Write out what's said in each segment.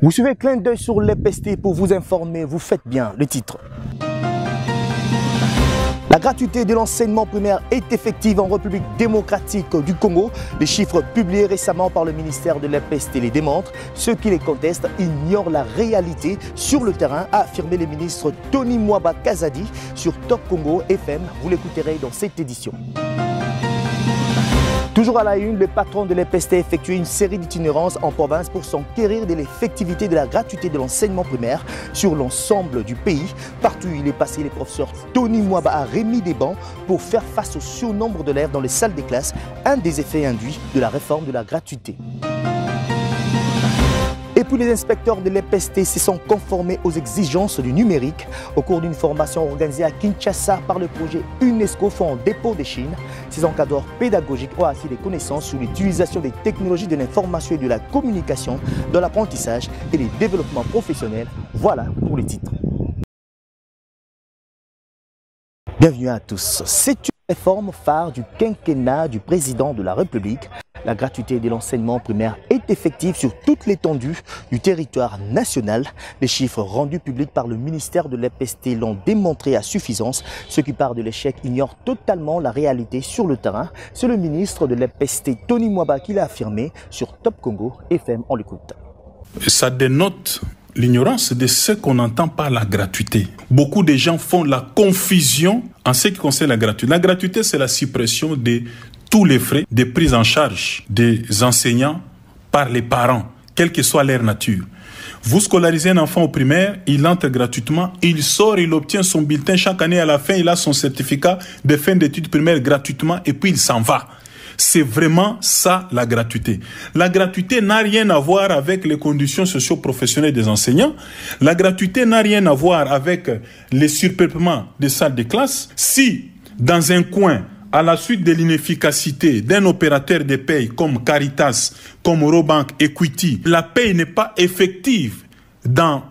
Vous suivez Clin d'œil sur l'EPST pour vous informer, vous faites bien le titre. La gratuité de l'enseignement primaire est effective en République démocratique du Congo. Les chiffres publiés récemment par le ministère de l'EPST les démontrent. Ceux qui les contestent ignorent la réalité sur le terrain, a affirmé le ministre Tony Mwaba Kazadi sur Top Congo FM. Vous l'écouterez dans cette édition. Toujours à la une, le patron de l'EPST a effectué une série d'itinérances en province pour s'enquérir de l'effectivité de la gratuité de l'enseignement primaire sur l'ensemble du pays. Partout où il est passé, le professeur Tony Mwaba a remis des bancs pour faire face au surnombre d'élèves dans les salles des classes, un des effets induits de la réforme de la gratuité. Et puis les inspecteurs de l'EPST se sont conformés aux exigences du numérique au cours d'une formation organisée à Kinshasa par le projet UNESCO Fonds Dépôt de Chine. Ces encadreurs pédagogiques ont acquis des connaissances sur l'utilisation des technologies de l'information et de la communication dans l'apprentissage et les développements professionnels. Voilà pour les titres. Bienvenue à tous. C'est une réforme phare du quinquennat du président de la République. La gratuité de l'enseignement primaire est effective sur toute l'étendue du territoire national. Les chiffres rendus publics par le ministère de l'EPST l'ont démontré à suffisance. Ceux qui parlent de l'échec ignorent totalement la réalité sur le terrain. C'est le ministre de l'EPST, Tony Mwaba, qui l'a affirmé sur Top Congo FM. On l'écoute. Ça dénote l'ignorance de ce qu'on entend par la gratuité. Beaucoup de gens font la confusion en ce qui concerne la gratuité. La gratuité, c'est la suppression de tous les frais de prise en charge des enseignants par les parents, quelle que soit leur nature. Vous scolarisez un enfant au primaire, il entre gratuitement, il sort, il obtient son bulletin chaque année, à la fin, il a son certificat de fin d'études primaires gratuitement et puis il s'en va. C'est vraiment ça la gratuité. La gratuité n'a rien à voir avec les conditions socio-professionnelles des enseignants. La gratuité n'a rien à voir avec les surpeuplements des salles de classe. Si, dans un coin, à la suite de l'inefficacité d'un opérateur de paye comme Caritas, comme Eurobank, Equity, la paye n'est pas effective dans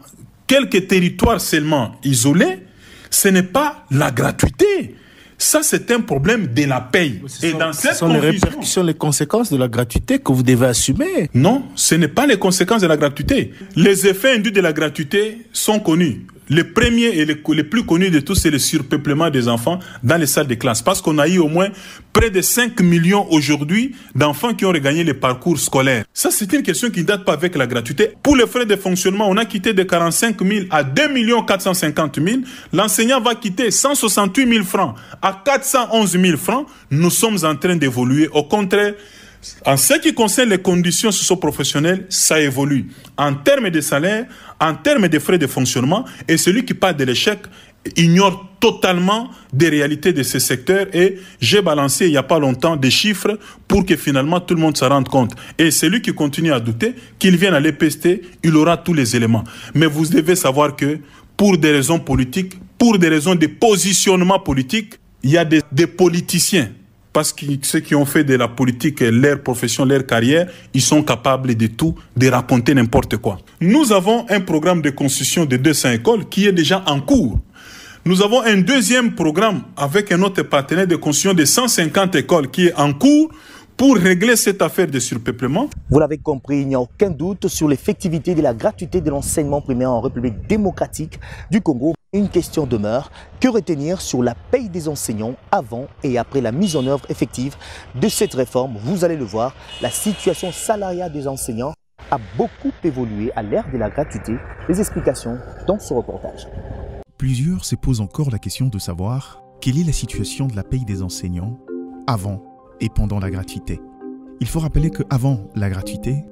quelques territoires seulement isolés, ce n'est pas la gratuité. Ça, c'est un problème de la paye. Ce sont les répercussions, les conséquences de la gratuité que vous devez assumer. Non, ce n'est pas les conséquences de la gratuité. Les effets induits de la gratuité sont connus. Le premier et le plus connu de tous, c'est le surpeuplement des enfants dans les salles de classe. Parce qu'on a eu au moins près de 5 millions aujourd'hui d'enfants qui ont regagné les parcours scolaires. Ça, c'est une question qui ne date pas avec la gratuité. Pour les frais de fonctionnement, on a quitté de 45 000 à 2 450 000. L'enseignant va quitter 168 000 francs à 411 000 francs. Nous sommes en train d'évoluer. Au contraire, en ce qui concerne les conditions socio-professionnelles, ça évolue. En termes de salaire, en termes de frais de fonctionnement, et celui qui parle de l'échec ignore totalement des réalités de ce secteur. Et j'ai balancé il n'y a pas longtemps des chiffres pour que finalement tout le monde se rende compte. Et celui qui continue à douter, qu'il vienne à l'EPST, il aura tous les éléments. Mais vous devez savoir que pour des raisons politiques, pour des raisons de positionnement politique, il y a des politiciens. Parce que ceux qui ont fait de la politique leur profession, leur carrière, ils sont capables de tout, de raconter n'importe quoi. Nous avons un programme de construction de 200 écoles qui est déjà en cours. Nous avons un deuxième programme avec un autre partenaire de construction de 150 écoles qui est en cours pour régler cette affaire de surpeuplement. Vous l'avez compris, il n'y a aucun doute sur l'effectivité de la gratuité de l'enseignement primaire en République démocratique du Congo. Une question demeure, que retenir sur la paye des enseignants avant et après la mise en œuvre effective de cette réforme? Vous allez le voir, la situation salariale des enseignants a beaucoup évolué à l'ère de la gratuité. Les explications dans ce reportage. Plusieurs se posent encore la question de savoir quelle est la situation de la paye des enseignants avant et pendant la gratuité. Il faut rappeler qu'avant la gratuité,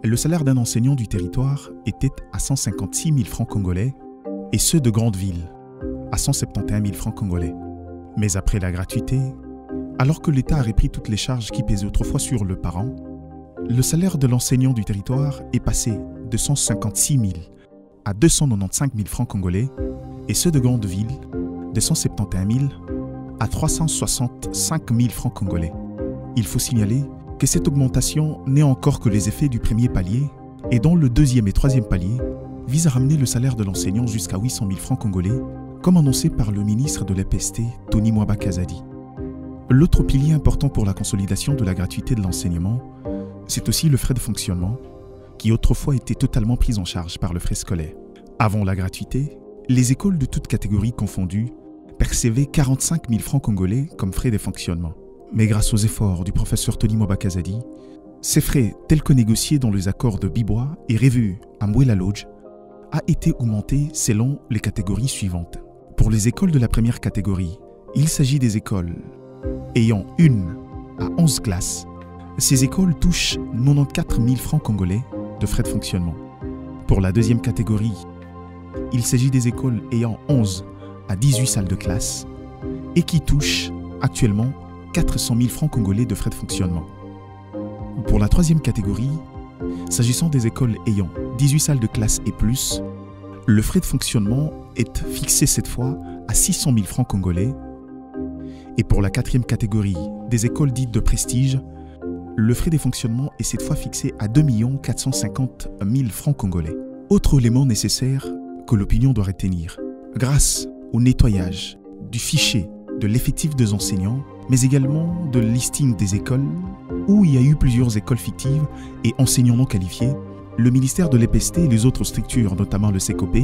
le salaire d'un enseignant du territoire était à 156 000 francs congolais et ceux de grandes villes à 171 000 francs congolais. Mais après la gratuité, alors que l'État a repris toutes les charges qui pesaient autrefois sur le parent, le salaire de l'enseignant du territoire est passé de 156 000 à 295 000 francs congolais et ceux de grandes villes de 171 000 à 365 000 francs congolais. Il faut signaler que cette augmentation n'est encore que les effets du premier palier et dont le deuxième et troisième palier vise à ramener le salaire de l'enseignant jusqu'à 800 000 francs congolais, comme annoncé par le ministre de l'EPST, Tony Mwaba Kazadi. L'autre pilier important pour la consolidation de la gratuité de l'enseignement, c'est aussi le frais de fonctionnement, qui autrefois étaient totalement prises en charge par le frais scolaire. Avant la gratuité, les écoles de toutes catégories confondues percevaient 45 000 francs congolais comme frais de fonctionnement. Mais grâce aux efforts du professeur Tony Mwaba-Kazadi, ces frais, tels que négociés dans les accords de Bibois et revus à Mouela Lodge, a été augmenté selon les catégories suivantes. Pour les écoles de la première catégorie, il s'agit des écoles ayant 1 à 11 classes. Ces écoles touchent 94 000 francs congolais de frais de fonctionnement. Pour la deuxième catégorie, il s'agit des écoles ayant 11 à 18 salles de classe et qui touchent actuellement 400 000 francs congolais de frais de fonctionnement. Pour la troisième catégorie, s'agissant des écoles ayant 18 salles de classe et plus, le frais de fonctionnement est fixé cette fois à 600 000 francs congolais. Et pour la quatrième catégorie des écoles dites de prestige, le frais de fonctionnement est cette fois fixé à 2 450 000 francs congolais. Autre élément nécessaire que l'opinion doit retenir, grâce au nettoyage du fichier de l'effectif des enseignants, mais également de listing des écoles, où il y a eu plusieurs écoles fictives et enseignants non qualifiés, le ministère de l'EPST et les autres structures, notamment le CECOP,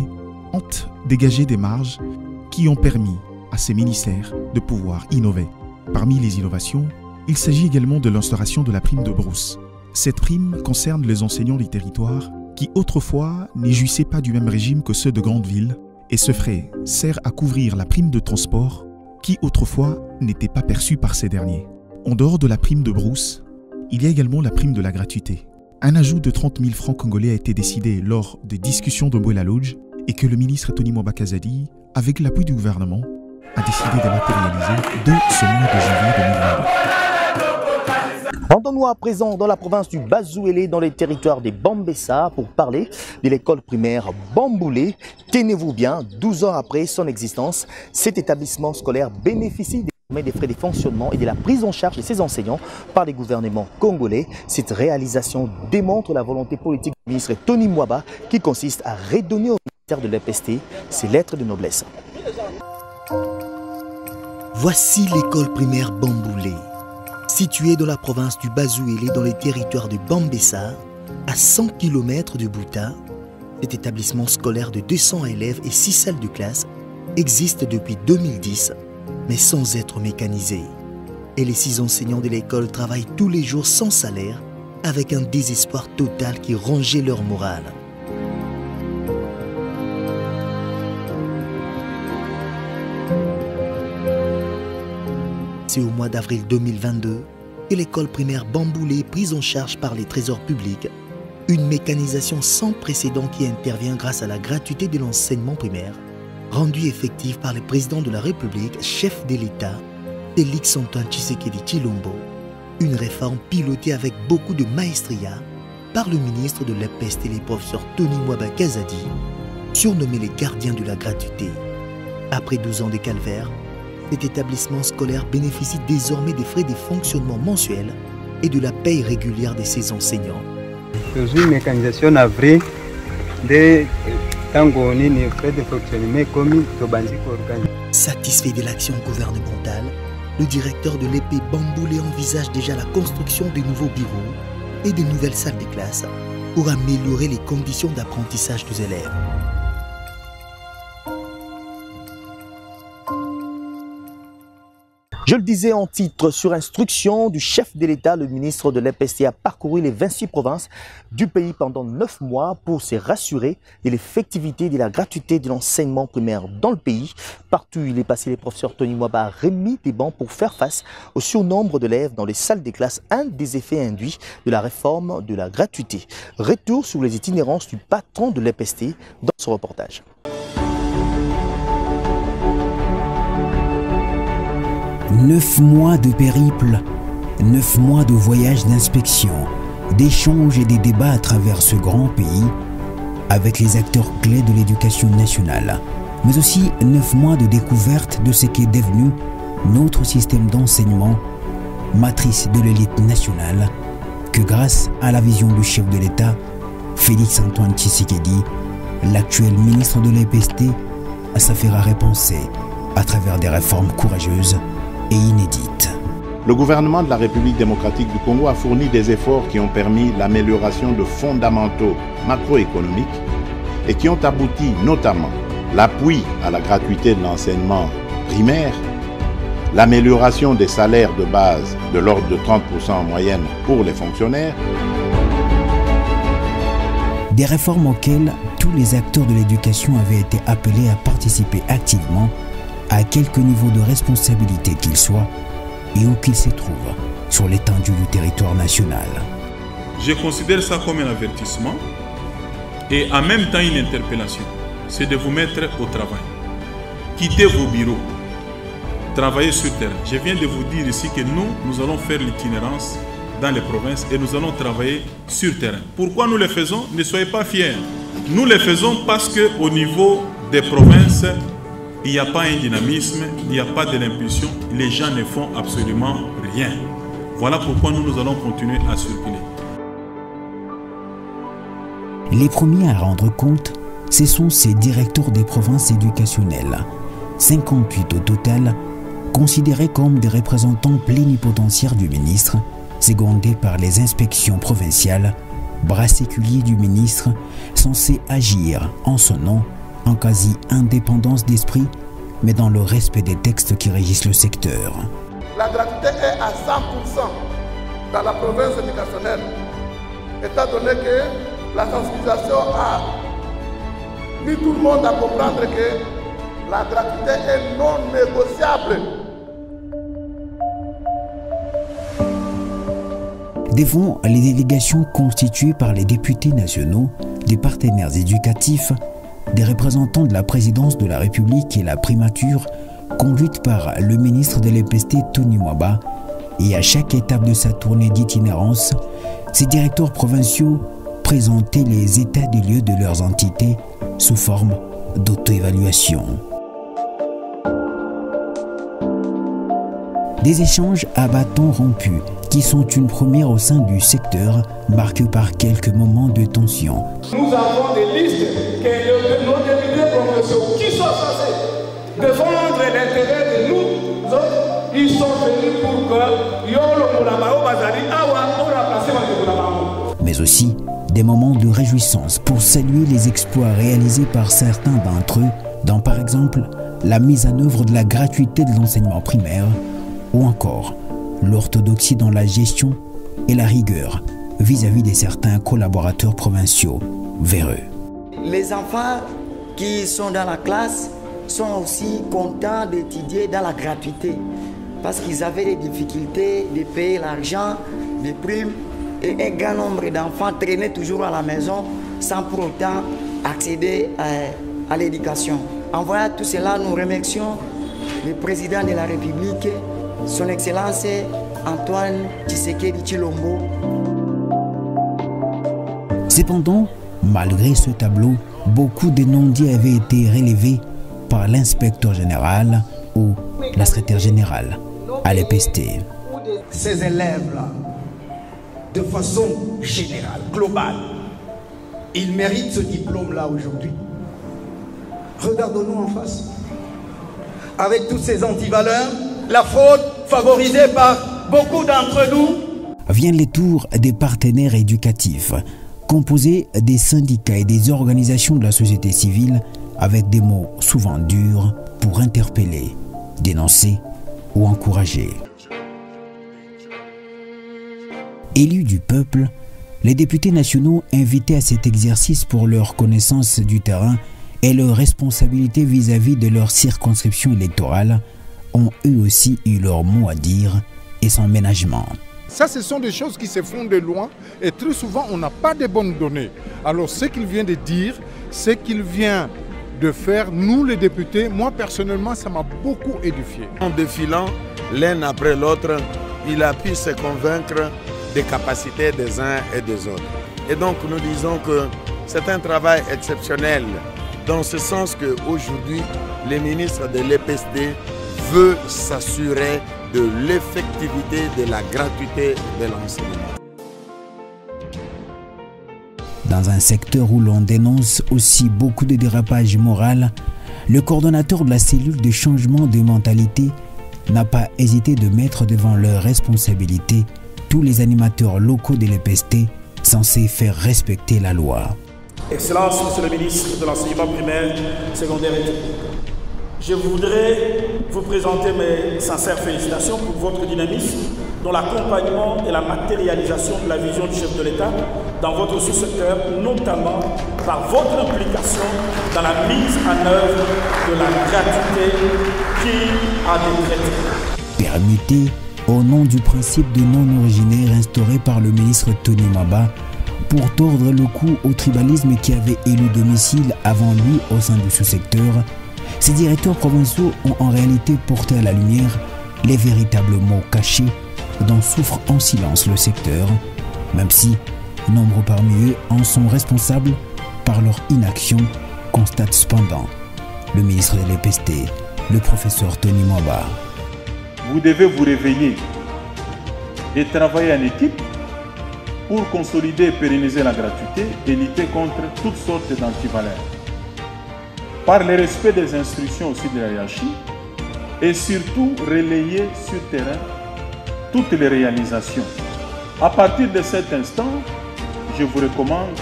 ont dégagé des marges qui ont permis à ces ministères de pouvoir innover. Parmi les innovations, il s'agit également de l'instauration de la prime de brousse. Cette prime concerne les enseignants du territoire qui autrefois n'y jouissaient pas du même régime que ceux de grandes villes, et ce frais sert à couvrir la prime de transport qui autrefois n'était pas perçue par ces derniers. En dehors de la prime de brousse, il y a également la prime de la gratuité. Un ajout de 30 000 francs congolais a été décidé lors des discussions de Mouela Lodge et que le ministre Tony Mwaba-Kazadi, avec l'appui du gouvernement, a décidé de matérialiser de ce mois de janvier 2022. Rendons-nous à présent dans la province du Bazouélé, dans les territoires des Bambessa, pour parler de l'école primaire Bamboulé. Tenez-vous bien, 12 ans après son existence, cet établissement scolaire bénéficie des frais de fonctionnement et de la prise en charge de ses enseignants par les gouvernements congolais. Cette réalisation démontre la volonté politique du ministre Tony Mwaba qui consiste à redonner au ministère de l'EPST ses lettres de noblesse. Voici l'école primaire Bamboulé, située dans la province du Bazouélé, dans les territoires de Bambessa, à 100 km de Bouta. Cet établissement scolaire de 200 élèves et 6 salles de classe existe depuis 2010, mais sans être mécanisé. Et les 6 enseignants de l'école travaillent tous les jours sans salaire, avec un désespoir total qui rongeait leur morale. C'est au mois d'avril 2022 que l'école primaire Bamboulé est prise en charge par les trésors publics, une mécanisation sans précédent qui intervient grâce à la gratuité de l'enseignement primaire, rendue effective par le président de la République, chef de l'État, Félix Antoine Tshisekedi Tshilombo, une réforme pilotée avec beaucoup de maestria par le ministre de l'EPST et le professeur Tony Mwaba-Kazadi, surnommé les gardiens de la gratuité. Après 12 ans de calvaire, cet établissement scolaire bénéficie désormais des frais de fonctionnement mensuels et de la paye régulière de ses enseignants. C'est une mécanisation vraie de frais de fonctionnement comme Satisfait de l'action gouvernementale, le directeur de l'épée Bamboulé envisage déjà la construction de nouveaux bureaux et de nouvelles salles de classe pour améliorer les conditions d'apprentissage des élèves. Je le disais en titre, sur instruction du chef de l'État, le ministre de l'EPST a parcouru les 26 provinces du pays pendant 9 mois pour se rassurer de l'effectivité de la gratuité de l'enseignement primaire dans le pays. Partout où il est passé, le professeur Tony Mwaba a remis des bancs pour faire face au surnombre d'élèves dans les salles des classes, un des effets induits de la réforme de la gratuité. Retour sur les itinérances du patron de l'EPST dans ce reportage. Neuf mois de périple, 9 mois de voyage d'inspection, d'échanges et des débats à travers ce grand pays avec les acteurs clés de l'éducation nationale, mais aussi 9 mois de découverte de ce qui est devenu notre système d'enseignement, matrice de l'élite nationale, que grâce à la vision du chef de l'État, Félix Antoine Tshisekedi, l'actuel ministre de l'EPST, s'affaira repenser à travers des réformes courageuses et inédite. Le gouvernement de la République démocratique du Congo a fourni des efforts qui ont permis l'amélioration de fondamentaux macroéconomiques et qui ont abouti notamment l'appui à la gratuité de l'enseignement primaire, l'amélioration des salaires de base de l'ordre de 30% en moyenne pour les fonctionnaires. Des réformes auxquelles tous les acteurs de l'éducation avaient été appelés à participer activement, à quelque niveau de responsabilité qu'ils soient et où qu'ils se trouvent sur l'étendue du territoire national. Je considère ça comme un avertissement et en même temps une interpellation. C'est de vous mettre au travail. Quittez vos bureaux. Travaillez sur terrain. Je viens de vous dire ici que nous allons faire l'itinérance dans les provinces et nous allons travailler sur terrain. Pourquoi nous le faisons? Ne soyez pas fiers. Nous le faisons parce qu'au niveau des provinces, il n'y a pas un dynamisme, il n'y a pas de l'impulsion. Les gens ne font absolument rien. Voilà pourquoi nous allons continuer à circuler. Les premiers à rendre compte, ce sont ces directeurs des provinces éducationnelles, 58 au total, considérés comme des représentants plénipotentiaires du ministre, secondés par les inspections provinciales, bras séculiers du ministre, censés agir en son nom, en quasi-indépendance d'esprit, mais dans le respect des textes qui régissent le secteur. La gratuité est à 100% dans la province éducationnelle, étant donné que la sensibilisation a mis tout le monde à comprendre que la gratuité est non négociable. Devant les délégations constituées par les députés nationaux, des partenaires éducatifs, des représentants de la présidence de la République et la primature, conduite par le ministre de l'EPST Tony Mwaba, et à chaque étape de sa tournée d'itinérance, ces directeurs provinciaux présentaient les états des lieux de leurs entités sous forme d'auto-évaluation. Des échanges à bâtons rompus qui sont une première au sein du secteur, marqués par quelques moments de tension. Nous avons des listes que nos députés provinciaux qui sont censés défendre l'intérêt de nous autres, ils sont venus pour que Yolo Moulabao Bazali Awa pour remplacer Moulabao. Mais aussi des moments de réjouissance pour saluer les exploits réalisés par certains d'entre eux dans par exemple la mise en œuvre de la gratuité de l'enseignement primaire ou encore l'orthodoxie dans la gestion et la rigueur vis-à-vis de certains collaborateurs provinciaux véreux. Les enfants qui sont dans la classe sont aussi contents d'étudier dans la gratuité parce qu'ils avaient des difficultés de payer l'argent, des primes et un grand nombre d'enfants traînaient toujours à la maison sans pour autant accéder à l'éducation. En voyant tout cela, nous remercions le président de la République, son Excellence Antoine Tshisekedi Tshilombo. Cependant, malgré ce tableau, beaucoup de non-dits avaient été relevés par l'inspecteur général ou la secrétaire générale à l'EPST. Ces élèves-là, de façon générale, globale, ils méritent ce diplôme-là aujourd'hui. Regardons-nous en face. Avec toutes ces antivaleurs, la fraude favorisée par beaucoup d'entre nous. Viennent les tours des partenaires éducatifs, composés des syndicats et des organisations de la société civile, avec des mots souvent durs pour interpeller, dénoncer ou encourager. Élus du peuple, les députés nationaux invités à cet exercice pour leur connaissance du terrain et leur responsabilité vis-à-vis de leur circonscription électorale ont eux aussi eu leur mot à dire et son ménagement. Ça, ce sont des choses qui se font de loin et très souvent, on n'a pas de bonnes données. Alors, ce qu'il vient de dire, ce qu'il vient de faire, nous les députés, moi personnellement, ça m'a beaucoup édifié. En défilant l'un après l'autre, il a pu se convaincre des capacités des uns et des autres. Et donc, nous disons que c'est un travail exceptionnel, dans ce sens qu'aujourd'hui, le ministre de l'EPST veut s'assurer de l'effectivité de la gratuité de l'enseignement. Dans un secteur où l'on dénonce aussi beaucoup de dérapages moraux, le coordonnateur de la cellule de changement de mentalité n'a pas hésité de mettre devant leurs responsabilités tous les animateurs locaux de l'EPST censés faire respecter la loi. Excellence, Monsieur le ministre de l'Enseignement primaire, secondaire et technique. Je voudrais vous présenter mes sincères félicitations pour votre dynamisme dans l'accompagnement et la matérialisation de la vision du chef de l'État dans votre sous-secteur, notamment par votre implication dans la mise en œuvre de la gratuité qui a décrété. Permuté au nom du principe de non-originaire instauré par le ministre Tony Maba pour tordre le cou au tribalisme qui avait élu domicile avant lui au sein du sous-secteur, ces directeurs provinciaux ont en réalité porté à la lumière les véritables maux cachés dont souffre en silence le secteur, même si nombreux parmi eux en sont responsables par leur inaction, constate cependant le ministre de l'EPST, le professeur Tony Maba. Vous devez vous réveiller et travailler en équipe pour consolider et pérenniser la gratuité et lutter contre toutes sortes d'antivaleurs. Par le respect des instructions aussi de la hiérarchie et surtout relayer sur terrain toutes les réalisations. À partir de cet instant, je vous recommande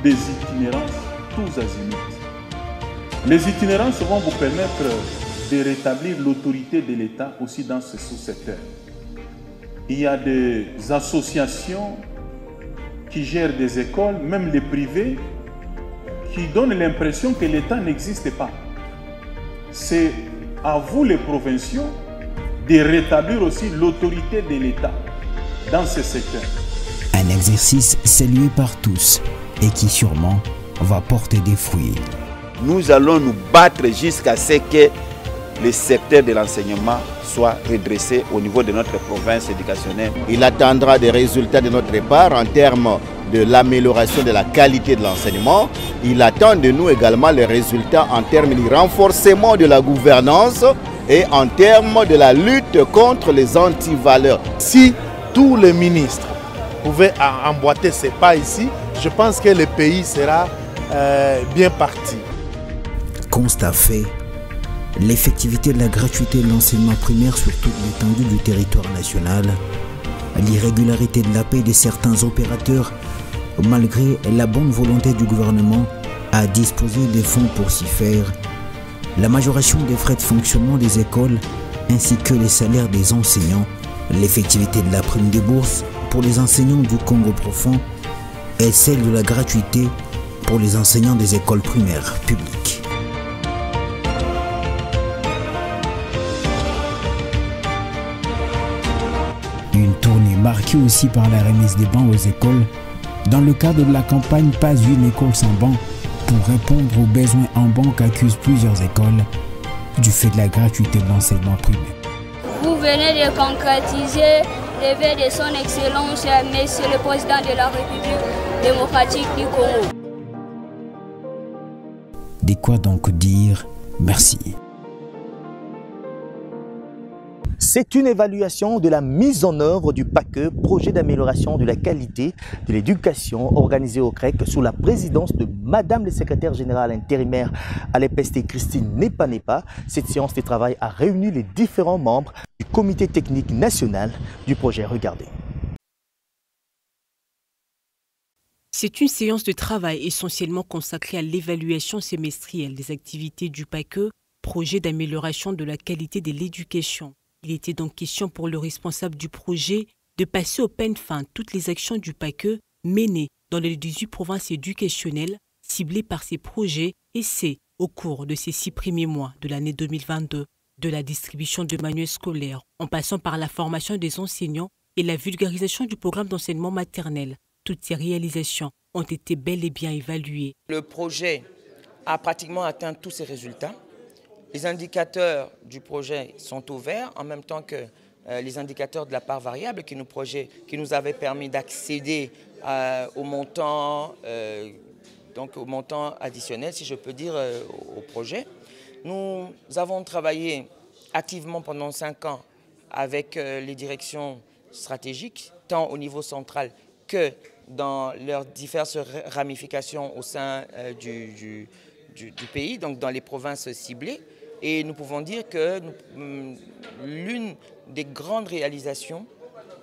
des itinérances tous azimuts. Les itinérances vont vous permettre de rétablir l'autorité de l'État aussi dans ce sous-secteur. Il y a des associations qui gèrent des écoles, même les privés, qui donnent l'impression que l'État n'existe pas. C'est à vous les provinciaux de rétablir aussi l'autorité de l'État dans ce secteur. Un exercice salué par tous et qui sûrement va porter des fruits. Nous allons nous battre jusqu'à ce que le secteur de l'enseignement soit redressé au niveau de notre province éducationnelle. Il attendra des résultats de notre part en termes de l'amélioration de la qualité de l'enseignement. Il attend de nous également les résultats en termes du renforcement de la gouvernance et en termes de la lutte contre les antivaleurs. Si tous les ministres pouvaient emboîter ces pas ici, je pense que le pays sera bien parti. Constat fait, l'effectivité de la gratuité de l'enseignement primaire sur toute l'étendue du territoire national, l'irrégularité de la paie de certains opérateurs, malgré la bonne volonté du gouvernement à disposer des fonds pour s'y faire, la majoration des frais de fonctionnement des écoles ainsi que les salaires des enseignants, l'effectivité de la prime des bourses pour les enseignants du Congo profond et celle de la gratuité pour les enseignants des écoles primaires publiques. Une tournée marquée aussi par la remise des bancs aux écoles dans le cadre de la campagne Pas une école sans banc pour répondre aux besoins en banque qu'accusent plusieurs écoles du fait de la gratuité de l'enseignement primaire. Vous venez de concrétiser les vœux de son Excellence, Monsieur le Président de la République démocratique du Congo. De quoi donc dire merci. C'est une évaluation de la mise en œuvre du PACE, projet d'amélioration de la qualité de l'éducation organisé au CREC sous la présidence de Madame le secrétaire général intérimaire à l'EPST Christine Nepa. Cette séance de travail a réuni les différents membres du comité technique national du projet. Regardez. C'est une séance de travail essentiellement consacrée à l'évaluation semestrielle des activités du PACE, projet d'amélioration de la qualité de l'éducation. Il était donc question pour le responsable du projet de passer au peigne fin toutes les actions du PACE menées dans les 18 provinces éducationnelles ciblées par ces projets et c'est au cours de ces 6 premiers mois de l'année 2022, de la distribution de manuels scolaires en passant par la formation des enseignants et la vulgarisation du programme d'enseignement maternel. Toutes ces réalisations ont été bel et bien évaluées. Le projet a pratiquement atteint tous ses résultats. Les indicateurs du projet sont ouverts, en même temps que les indicateurs de la part variable qui nous avaient permis d'accéder au montant additionnel, si je peux dire, au projet. Nous avons travaillé activement pendant 5 ans avec les directions stratégiques, tant au niveau central que dans leurs diverses ramifications au sein du pays, donc dans les provinces ciblées. Et nous pouvons dire que l'une des grandes réalisations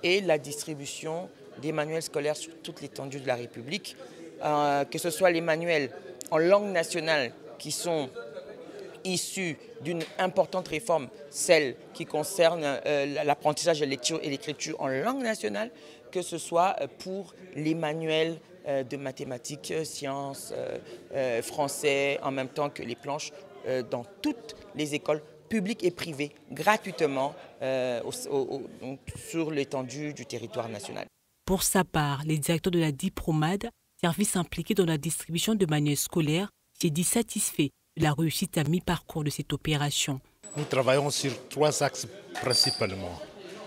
est la distribution des manuels scolaires sur toute l'étendue de la République, que ce soit les manuels en langue nationale qui sont issus d'une importante réforme, celle qui concerne l'apprentissage de la lecture et l'écriture en langue nationale, que ce soit pour les manuels de mathématiques, sciences, français, en même temps que les planches dans toutes les écoles publiques et privées, gratuitement sur l'étendue du territoire national. Pour sa part, les directeurs de la Dipromade, service impliqué dans la distribution de manuels scolaires, s'est dit satisfait de la réussite à mi-parcours de cette opération. Nous travaillons sur 3 axes principalement.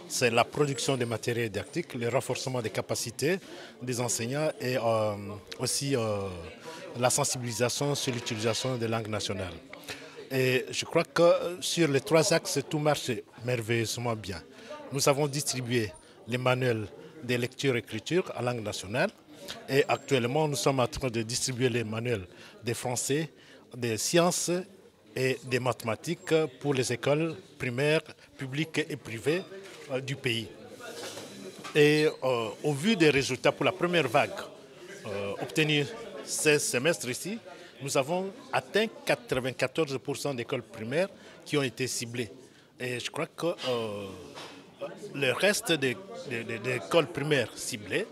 C'est la production des matériels didactiques, le renforcement des capacités des enseignants et aussi la sensibilisation sur l'utilisation des langues nationales. Et je crois que sur les 3 axes, tout marche merveilleusement bien. Nous avons distribué les manuels de lecture-écriture en langue nationale et actuellement nous sommes en train de distribuer les manuels des français, des sciences et des mathématiques pour les écoles primaires, publiques et privées du pays. Et au vu des résultats pour la première vague obtenue ce semestre ici, nous avons atteint 94% d'écoles primaires qui ont été ciblées. Et je crois que le reste des écoles primaires ciblées,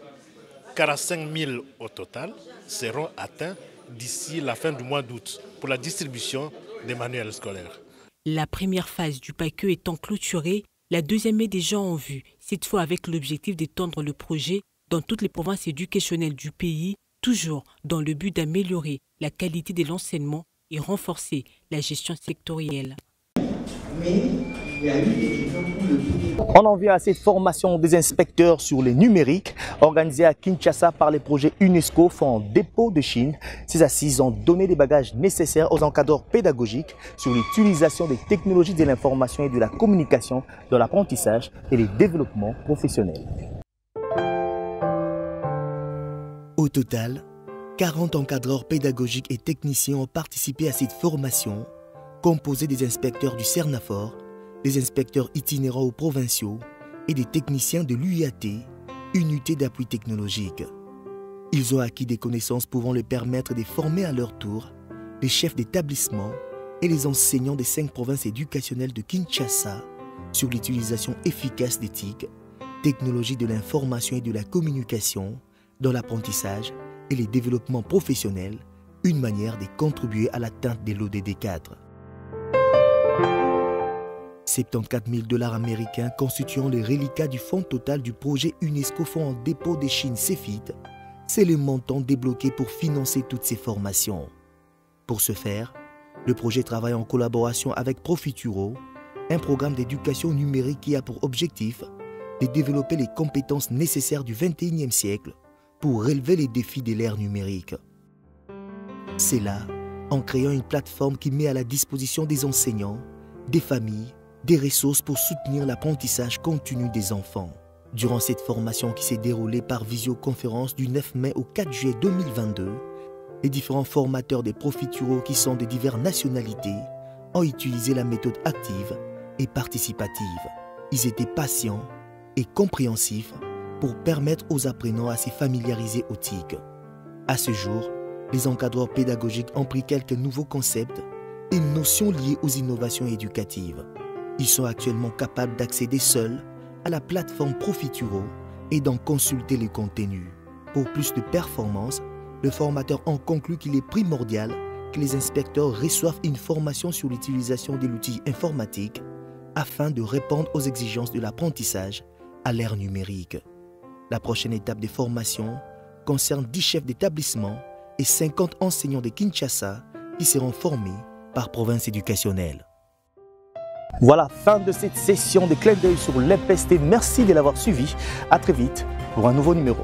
45 000 au total, seront atteints d'ici la fin du mois d'août pour la distribution des manuels scolaires. La première phase du PAICE étant clôturée, la deuxième est déjà en vue, cette fois avec l'objectif d'étendre le projet dans toutes les provinces éducationnelles du pays, toujours dans le but d'améliorer la qualité de l'enseignement et renforcer la gestion sectorielle. Mais il y a eu des exemples où le pays... On en vient à cette formation des inspecteurs sur les numériques organisée à Kinshasa par les projets UNESCO Fonds Dépôt de Chine. Ces assises ont donné les bagages nécessaires aux encadreurs pédagogiques sur l'utilisation des technologies de l'information et de la communication dans l'apprentissage et les développements professionnels. Au total, 40 encadreurs pédagogiques et techniciens ont participé à cette formation, composée des inspecteurs du Cernafor, des inspecteurs itinérants ou provinciaux et des techniciens de l'UIAT, Unité d'appui technologique. Ils ont acquis des connaissances pouvant leur permettre de former à leur tour les chefs d'établissement et les enseignants des 5 provinces éducationnelles de Kinshasa sur l'utilisation efficace des TIC, technologies de l'information et de la communication, dans l'apprentissage et les développements professionnels, une manière de contribuer à l'atteinte de l'ODD 4. 74 000 $ américains constituant les reliquats du fonds total du projet UNESCO Fonds en Dépôt de Chine CEFIT, c'est le montant débloqué pour financer toutes ces formations. Pour ce faire, le projet travaille en collaboration avec Profituro, un programme d'éducation numérique qui a pour objectif de développer les compétences nécessaires du XXIe siècle pour relever les défis de l'ère numérique. C'est là, en créant une plateforme qui met à la disposition des enseignants, des familles, des ressources pour soutenir l'apprentissage continu des enfants. Durant cette formation qui s'est déroulée par visioconférence du 9 mai au 4 juillet 2022, les différents formateurs des Profituro qui sont de diverses nationalités ont utilisé la méthode active et participative. Ils étaient patients et compréhensifs pour permettre aux apprenants à se familiariser aux TIC. À ce jour, les encadreurs pédagogiques ont pris quelques nouveaux concepts et notions liées aux innovations éducatives. Ils sont actuellement capables d'accéder seuls à la plateforme Profituro et d'en consulter les contenus. Pour plus de performance, le formateur en conclut qu'il est primordial que les inspecteurs reçoivent une formation sur l'utilisation de l'outil informatique afin de répondre aux exigences de l'apprentissage à l'ère numérique. La prochaine étape de formation concerne 10 chefs d'établissement et 50 enseignants de Kinshasa qui seront formés par province éducationnelle. Voilà, fin de cette session de clin d'œil sur l'EPST. Merci de l'avoir suivi. À très vite pour un nouveau numéro.